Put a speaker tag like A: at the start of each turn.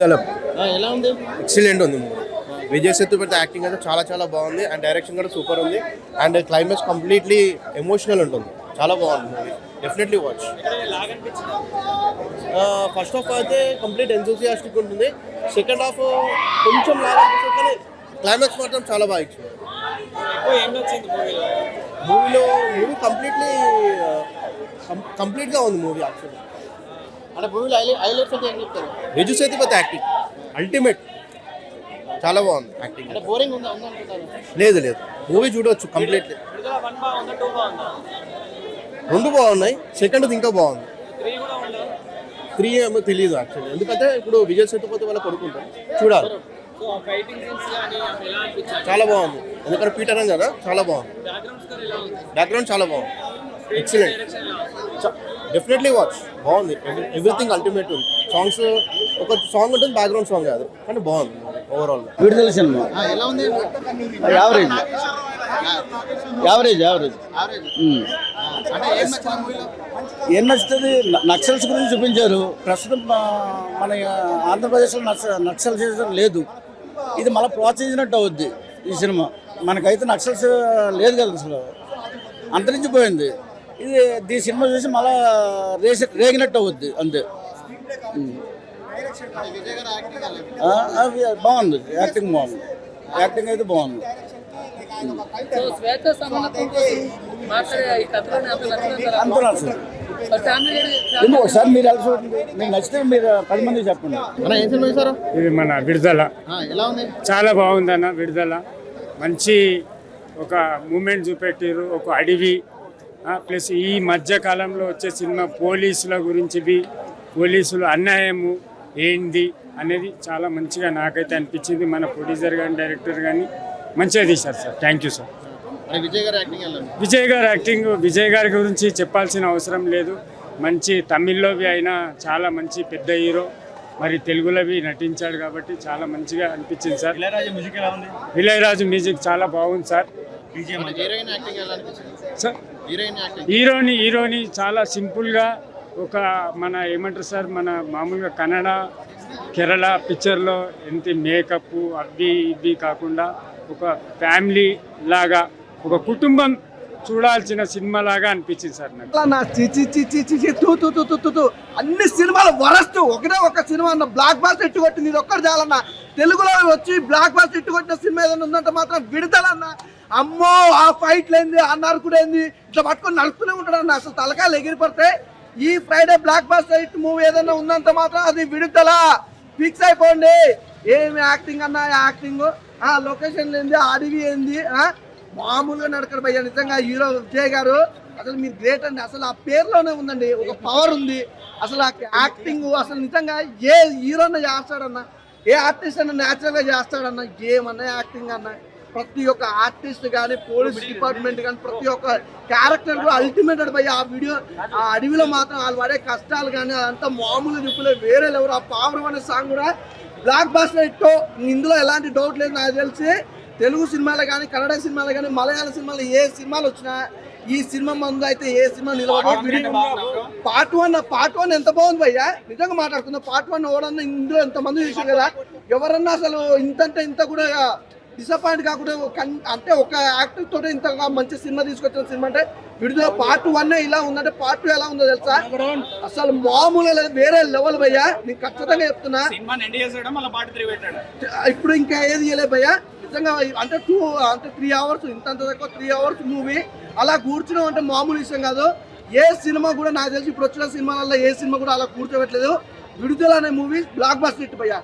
A: ఎలా ఉంది?
B: ఎక్సలెంట్ ఉంది మూవీ. విజయ్ సేతుపతి యాక్టింగ్ అయితే చాలా చాలా బాగుంది అండ్ డైరెక్షన్ కూడా సూపర్ ఉంది అండ్ క్లైమాక్స్ కంప్లీట్లీ ఎమోషనల్ ఉంటుంది. చాలా బాగుంది movie. Definitely watch. First half అయితే కంప్లీట్ ఎంతూసియాస్టిక్ ఉంటుంది. సెకండ్ హాఫ్ కొంచెం లాగా అనిపిస్తుంది కానీ క్లైమాక్స్ మాత్రం చాలా బాగా ఇచ్చింది. మూవీ కంప్లీట్గా ఉంది మూవీ యాక్చువల్లీ.
A: అంటే మూవీలో హైలైట్స్ అంటే ఏం చెప్తారు?
B: Vijay Sethupathi acting ultimate. చాలా బాగుంది యాక్టింగ్.
A: అంటే బోరింగ్ ఉందా అనుకుంటారు?
B: లేదు మూవీ చూడవచ్చు కంప్లీట్లీ. రెండు బాగున్నాయి, సెకండ్ ఇంకా బాగుంది. 3 ఏమో తెలియదు యాక్చువల్లీ, ఎందుకంటే ఇప్పుడు విజయ్ సేతుపతి వాళ్ళ కొడుకుంటారు చూడాలి. చాలా బాగుంది, ఎందుకంటే పీటర్ అని కదా, చాలా బాగుంది. బ్యాక్గ్రౌండ్ చాలా బాగుంది, ఎక్సలెంట్. Definitely watch. బాగుంది, ఎవ్రీథింగ్ అల్టిమేట్ ఉంది. సాంగ్స్ ఒక సాంగ్ ఉంటుంది, బ్యాక్గ్రౌండ్ సాంగ్ కాదు, కానీ బాగుంది ఓవరాల్.
C: విడుదల సినిమా
A: ఎలా ఉంది?
C: Average average average.
A: అంటే ఏం నచ్చింది మూవీలో?
C: ఏం నచ్చుతుంది? నక్సల్స్ గురించి చూపించారు. ప్రస్తుతం మన ఆంధ్రప్రదేశ్లో నక్సల్ లేదు. ఇది మళ్ళీ ప్రోత్సహించినట్టు అవుద్ది ఈ సినిమా. మనకైతే నక్సల్స్ లేదు కదా, అసలు అంతరించిపోయింది. ఈ సినిమా చూసి మళ్ళా రేగినట్టు అవుద్ది అంతే. బాగుంది, యాక్టింగ్ బాగుంది. యాక్టింగ్ అయితే బాగుంది. అంత నచ్చదు. ఒకసారి మీరు ఎలా చూడండి, మీకు నచ్చితే మీరు 10 మంది చెప్పండి.
A: ఏం సినిమా చూసారు?
D: ఇది మన విడుదల.
A: ఎలా ఉంది?
D: చాలా బాగుందన్న. విడుదల మంచి ఒక మూమెంట్ చూపెట్టారు. ఒక అడవి ప్లస్ ఈ మధ్య కాలంలో వచ్చే సినిమా పోలీసుల గురించి, పోలీసులు అన్యాయము ఏంది అనేది చాలా మంచిగా నాకైతే అనిపించింది. మన ప్రొడ్యూసర్ కానీ డైరెక్టర్ కానీ మంచిగా తీశారు sir. Thank you sir. Vijay గారి గురించి చెప్పాల్సిన అవసరం లేదు. మంచి తమిళ్లోవి అయినా చాలా మంచి పెద్ద హీరో, మరి తెలుగులోవి నటించాడు కాబట్టి చాలా మంచిగా అనిపించింది సార్. ఇళయరాజు మ్యూజిక్ చాలా బాగుంది సార్. సార్ హీరోని చాలా సింపుల్గా ఒక మన ఏమంటారు సార్, మన మామూలుగా కన్నడ కేరళ పిక్చర్లో ఎంత మేకప్ అవి ఇవి కాకుండా ఒక ఫ్యామిలీ లాగా, ఒక కుటుంబం చూడాల్సిన సినిమా లాగా అనిపించింది సార్ నాకు.
E: అన్ని సినిమాలు వరస్ట్. ఒక సినిమా అన్న బ్లాక్ బాస్టర్ ఇట్టు కొట్టింది, ఇది ఒక్కటి చాలన్న. తెలుగులో వచ్చి బ్లాక్ బాస్టర్ ఇట్టు కొట్టిన సినిమా ఏదైనా ఉందంటే మాత్రం విడుదలన్న. అమ్మో, ఆ ఫైట్లు ఏంది, ఆ నరుకుడు ఏంది, ఇట్లా పట్టుకొని నడుస్తూనే ఉంటాడు అన్న. అసలు తలకాయలు ఎగిరిపడితే ఈ Friday blockbuster hit movie ఏదైనా ఉందంటే మాత్రం అది విడుదల. ఫిక్స్ అయిపోండి. ఏమి యాక్టింగ్ అన్న, యాక్టింగ్ లొకేషన్ ఏంది, అడవి ఏంది, మామూలుగా నడకడు భయ్య. నిజంగా హీరో విజయ్ గారు అసలు మీరు గ్రేట్ అండి. అసలు ఆ పేరులోనే ఉందండి ఒక పవర్ ఉంది. అసలు ఆ యాక్టింగ్ అసలు నిజంగా ఏ హీరోనే చేస్తాడన్నా, ఏ ఆర్టిస్ట్ అన్న న్యాచురల్గా చేస్తాడన్నా. ఏమన్నా యాక్టింగ్ అన్న, ప్రతి ఒక్క ఆర్టిస్ట్ కానీ, పోలీస్ డిపార్ట్మెంట్ కానీ, ప్రతి ఒక్క క్యారెక్టర్ కూడా అల్టిమేట్ భయ్య. ఆ వీడియో ఆ అడవిలో మాత్రం వాళ్ళు పడే కష్టాలు కానీ అదంతా మామూలు నిప్పులే, వేరే లెవెల్. ఆ పావురం అనే సాంగ్ కూడా బ్లాక్ బాస్టర్ హిట్. ఇందులో ఎలాంటి డౌట్ లేదు. నాకు తెలిసి తెలుగు సినిమాలు కానీ, కన్నడ సినిమాలు కానీ, మలయాళ సినిమాలు ఏ సినిమాలు వచ్చినా ఈ సినిమా ముందు అయితే ఏ సినిమా నిలబడదు. పార్ట్ వన్ ఎంత బాగుంది భయ్యా, నిజంగా మాట్లాడుతున్నా. పార్ట్ 1 ఎవరన్నా ఇందులో ఎంతమంది చూసారు కదా, ఎవరన్నా అసలు ఇంత కూడా డిసప్పాయింట్ కాకుండా అంటే ఒక యాక్టర్ తోటి ఇంతగా మంచి సినిమా తీసుకొచ్చిన సినిమా అంటే విడుదల. పార్ట్ 1 ఇలా ఉందంటే పార్ట్ 2 ఎలా ఉందో తెలుసా, అసలు మామూలు లేదు, వేరే లెవెల్ భయ్యా. నేను ఖచ్చితంగా చెప్తున్నా. ఇప్పుడు ఇంకా ఏది చేయలేదు భయ్యా నిజంగా. అంటే 3 అవర్స్, ఇంత తక్కువ 3 అవర్స్ మూవీ అలా కూర్చున్నాం అంటే మామూలు విషయం కాదు. ఏ సినిమా కూడా నాకు తెలిసి ఇప్పుడు వచ్చిన సినిమాలలో ఏ సినిమా కూడా అలా కూర్చోబెట్టలేదు. విడుదల అనే మూవీ బ్లాక్ బస్టర్ హిట్ భయ్యా.